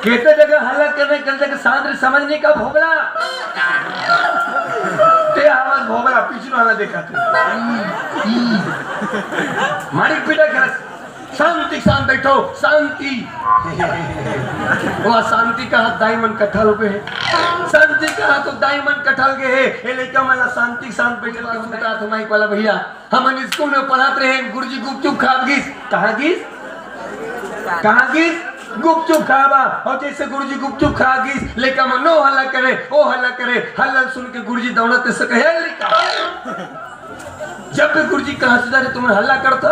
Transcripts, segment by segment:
कहते जगह हल्ला करने के सांद्र समझने का भोगला ते आवाज भोगला पीछे वाला देखा थे मारिक पीड़ा कर शांति शांत बैठो शांति वह शांति का हाथ डायमंड कटहल पे है शांति का हाथ तो डायमंड कटहल के है ये लेकर मला शांति शांत बैठे का बता था माइक वाला भैया हम स्कूल में पढ़ाते रहे गुरुजी गुपचुप खा गिस कहाँ गिस गुपचुप खावा और जैसे गुरुजी गुपचुप खा गिस लेकर मन नो हल्ला करे ओ हल्ला करे हल्ला सुन के गुरुजी दौड़ते से कहे जब भी गुरुजी कहाँ से जा रहे तुम्हें हल्ला करता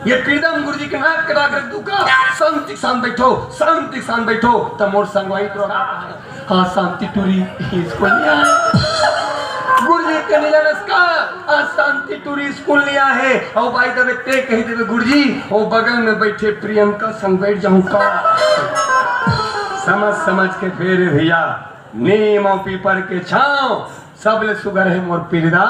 ये पीड़म गुरुजी के नाक कटा कर दुका शांति शांत बैठो तब मोर संगवाई तो हाँ शांति टूरी स्कूल लिया है गुरुजी के नीला नस्का आज शांति टूरी स्कूल लिया है और भाई दबे ते कही देवे गुरुजी वो बगल में बैठे प्रियंका संग बैठ जाऊं का समझ के फेरे भैया नीम और पीपर के छांव सबले सुगर है मोर पीरदा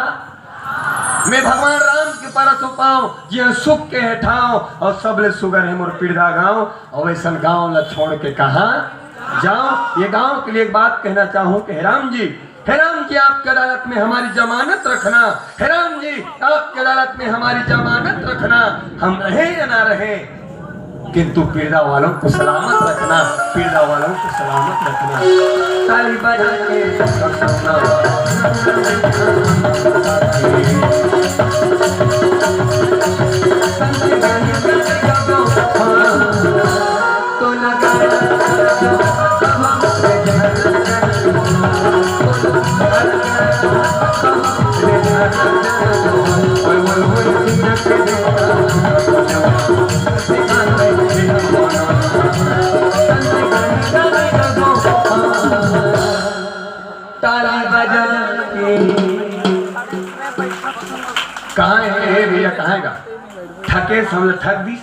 मैं भगवान राम के परत पाऊं जिया सुख के है ठाव और सबले सुगर है मोर पीरदा गांव और वैसा गांव न छोड़ के कहां जाऊं ये गांव के लिए एक बात कहना चाहूं कि हे राम जी आपकी अदालत में हमारी जमानत रखना हे राम जी आपकी अदालत में हमारी जमानत रखना हम रहे या ना रहे किंतु पीड़ा वालों को सलामत रखना ताली बजा के तो लगा कहाँ है भैया कहाँ है ठगे हमला ठग दी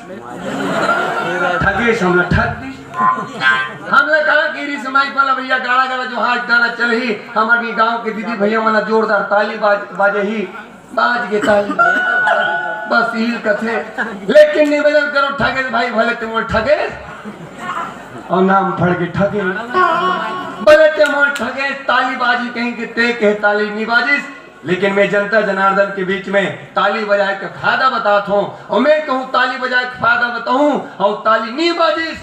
हमने कहा गिरी से माइक वाला भैया गाड़ा जो हाथ गाना चल ही हमारे गांव के दीदी भैया मना जोरदार ताली बाजे ही बाज के ताली बस हिल कथे लेकिन निवेदन करो ठगे भाई भले तुम ठगे और नाम फड़ के ठगे भले तुम ठगे ताली बाजी कहीं के ते कहे ताली नहीं बाजिस लेकिन मैं जनता जनार्दन के बीच में ताली बजाए के फायदा बताता हूँ और मैं कहूँ ताली बजाए के फायदा बताऊं और ताली नहीं बाजिस